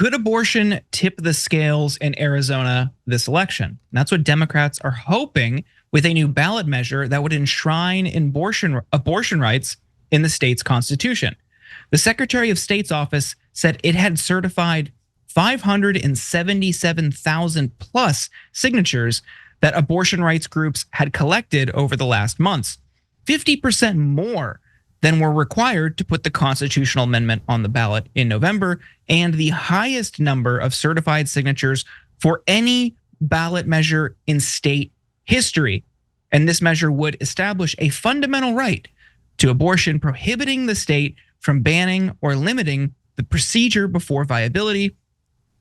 Could abortion tip the scales in Arizona this election? And that's what Democrats are hoping with a new ballot measure that would enshrine abortion rights in the state's constitution. The Secretary of State's office said it had certified 577,000 plus signatures that abortion rights groups had collected over the last months, 50% more than were required to put the constitutional amendment on the ballot in November, and the highest number of certified signatures for any ballot measure in state history. And this measure would establish a fundamental right to abortion, prohibiting the state from banning or limiting the procedure before viability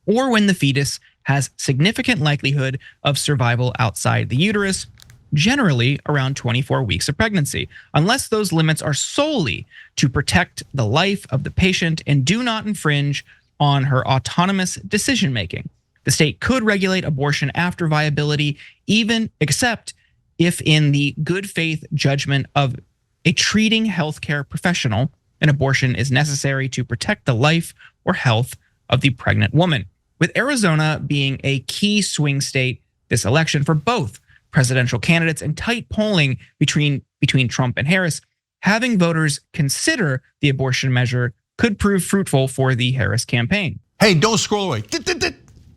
or when the fetus has significant likelihood of survival outside the uterus, generally around 24 weeks of pregnancy, unless those limits are solely to protect the life of the patient and do not infringe on her autonomous decision-making. The state could regulate abortion after viability, even except if in the good faith judgment of a treating healthcare professional, an abortion is necessary to protect the life or health of the pregnant woman. With Arizona being a key swing state this election for both presidential candidates and tight polling between Trump and Harris, having voters consider the abortion measure could prove fruitful for the Harris campaign. Hey, don't scroll away.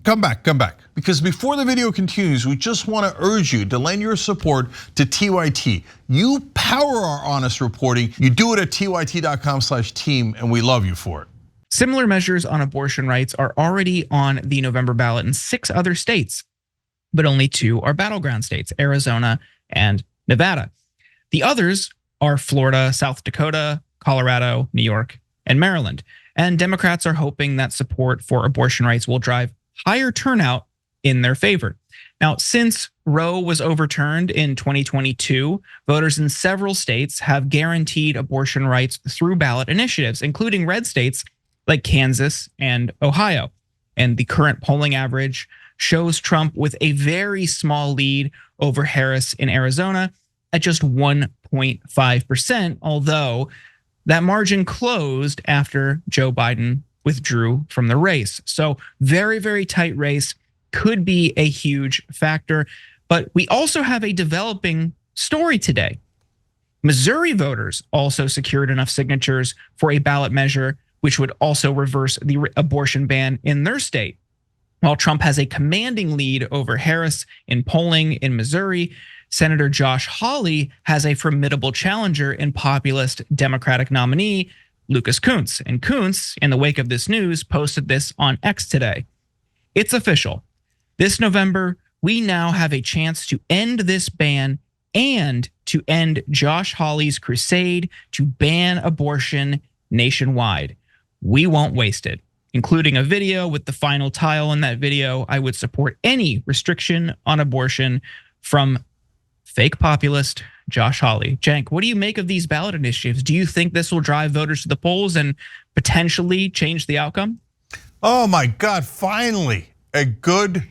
Come back. Because before the video continues, we just want to urge you to lend your support to TYT. You power our honest reporting. You do it at tyt.com/team, and we love you for it. Similar measures on abortion rights are already on the November ballot in 6 other states, but only 2 are battleground states, Arizona and Nevada. The others are Florida, South Dakota, Colorado, New York, and Maryland. And Democrats are hoping that support for abortion rights will drive higher turnout in their favor. Now, since Roe was overturned in 2022, voters in several states have guaranteed abortion rights through ballot initiatives, including red states like Kansas and Ohio. And the current polling average shows Trump with a very small lead over Harris in Arizona at just 1.5%, although that margin closed after Joe Biden withdrew from the race. So very, very tight race, could be a huge factor. But we also have a developing story today. Missouri voters also secured enough signatures for a ballot measure which would also reverse the abortion ban in their state. While Trump has a commanding lead over Harris in polling in Missouri, Senator Josh Hawley has a formidable challenger in populist Democratic nominee Lucas Kunce. And Kunce, in the wake of this news, posted this on X today. It's official. This November, we now have a chance to end this ban and to end Josh Hawley's crusade to ban abortion nationwide. We won't waste it, including a video with the final tile in that video. I would support any restriction on abortion from fake populist Josh Hawley. Cenk, what do you make of these ballot initiatives? Do you think this will drive voters to the polls and potentially change the outcome? Oh my God, finally, a good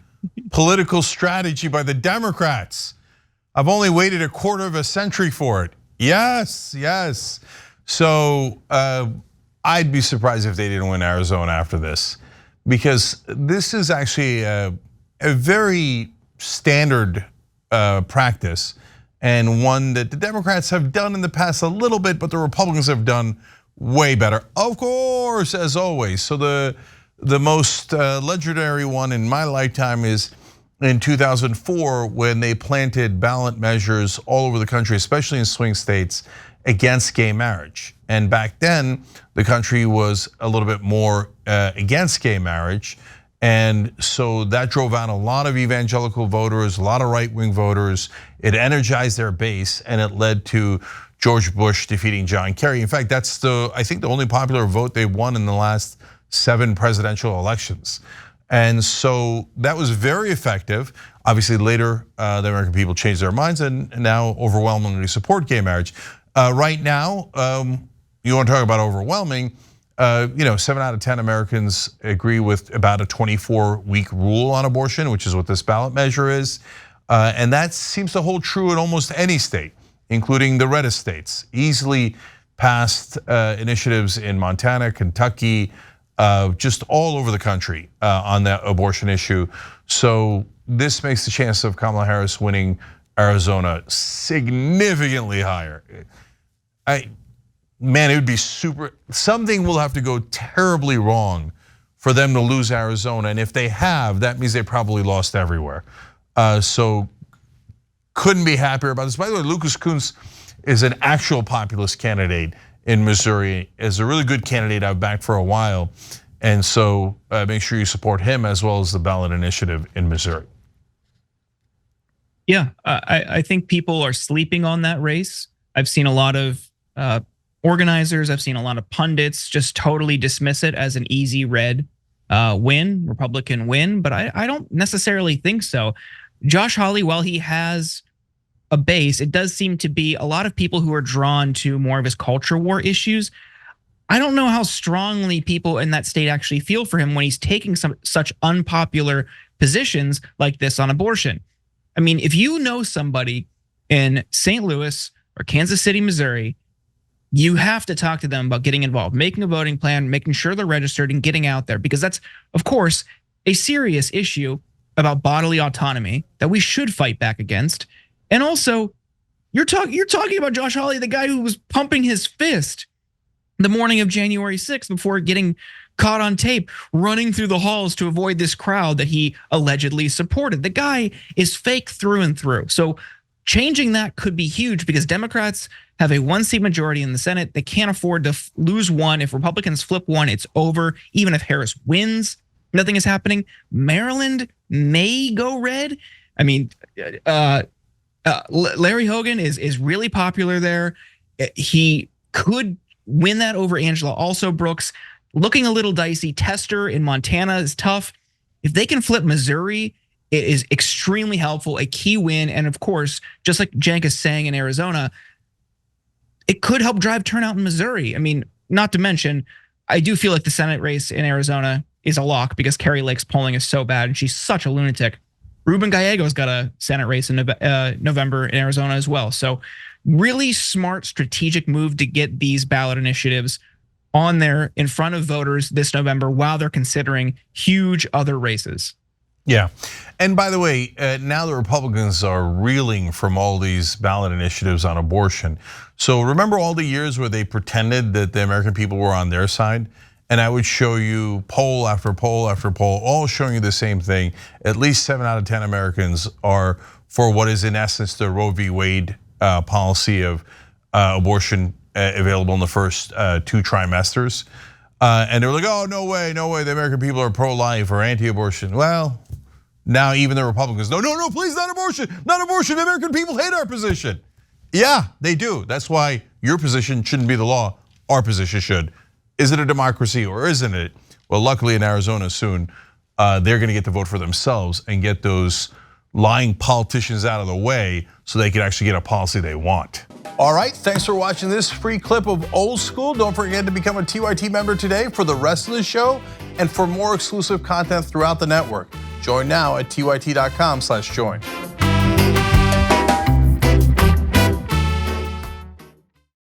political strategy by the Democrats. I've only waited a quarter of a century for it. Yes. So I'd be surprised if they didn't win Arizona after this, because this is actually a very standard practice, and one that the Democrats have done in the past a little bit, but the Republicans have done way better, of course, as always. So the most legendary one in my lifetime is in 2004, when they planted ballot measures all over the country, especially in swing states, against gay marriage. And back then, the country was a little bit more against gay marriage. And so that drove out a lot of evangelical voters, a lot of right-wing voters. It energized their base, and it led to George Bush defeating John Kerry. In fact, that's I think the only popular vote they won in the last 7 presidential elections. And so that was very effective. Obviously later, the American people changed their minds and now overwhelmingly support gay marriage. Right now, you want to talk about overwhelming, 7 out of 10 Americans agree with about a 24-week rule on abortion, which is what this ballot measure is. And that seems to hold true in almost any state, including the reddest states. Easily passed initiatives in Montana, Kentucky, just all over the country on that abortion issue. So this makes the chance of Kamala Harris winning Arizona significantly higher. Man, it would be something will have to go terribly wrong for them to lose Arizona. And if they have, that means they probably lost everywhere. So couldn't be happier about this. By the way, Lucas Kunce is an actual populist candidate in Missouri, is a really good candidate I've backed for a while. And so make sure you support him as well as the Ballot Initiative in Missouri. Yeah, I think people are sleeping on that race. I've seen a lot of organizers, I've seen a lot of pundits just totally dismiss it as an easy red win, Republican win, but I don't necessarily think so. Josh Hawley, while he has a base, it does seem to be a lot of people who are drawn to more of his culture war issues. I don't know how strongly people in that state actually feel for him when he's taking such unpopular positions like this on abortion. I mean, if you know somebody in St. Louis or Kansas City, Missouri, you have to talk to them about getting involved, making a voting plan, making sure they're registered and getting out there, because that's, of course, a serious issue about bodily autonomy that we should fight back against. And also, you're talking about Josh Hawley, the guy who was pumping his fist the morning of January 6th before getting caught on tape, running through the halls to avoid this crowd that he allegedly supported. The guy is fake through and through. So changing that could be huge because Democrats have a 1-seat majority in the Senate. They can't afford to lose one. If Republicans flip one, it's over. Even if Harris wins, nothing is happening. Maryland may go red. I mean, Larry Hogan is really popular there. He could win that over Angela Alsobrooks. Looking a little dicey. Tester in Montana is tough. If they can flip Missouri, it is extremely helpful, a key win. And of course, just like Cenk is saying in Arizona, it could help drive turnout in Missouri. I mean, not to mention, I do feel like the Senate race in Arizona is a lock because Kari Lake's polling is so bad and she's such a lunatic. Ruben Gallego's got a Senate race in November in Arizona as well. So really smart strategic move to get these ballot initiatives on there in front of voters this November while they're considering huge other races. Yeah. And by the way, now the Republicans are reeling from all these ballot initiatives on abortion. So remember all the years where they pretended that the American people were on their side? And I would show you poll after poll after poll, all showing you the same thing. At least 7 out of 10 Americans are for what is in essence the Roe v. Wade policy of abortion available in the first 2 trimesters. And they're like, oh, no way, the American people are pro-life or anti-abortion. Well, now even the Republicans, no, please, not abortion. The American people hate our position. Yeah, they do. That's why your position shouldn't be the law. Our position should. Is it a democracy or isn't it? Well, luckily in Arizona soon, they're gonna get to vote for themselves and get those lying politicians out of the way so they can actually get a policy they want. All right, thanks for watching this free clip of Old School. Don't forget to become a TYT member today for the rest of the show and for more exclusive content throughout the network. Join now at tyt.com/join.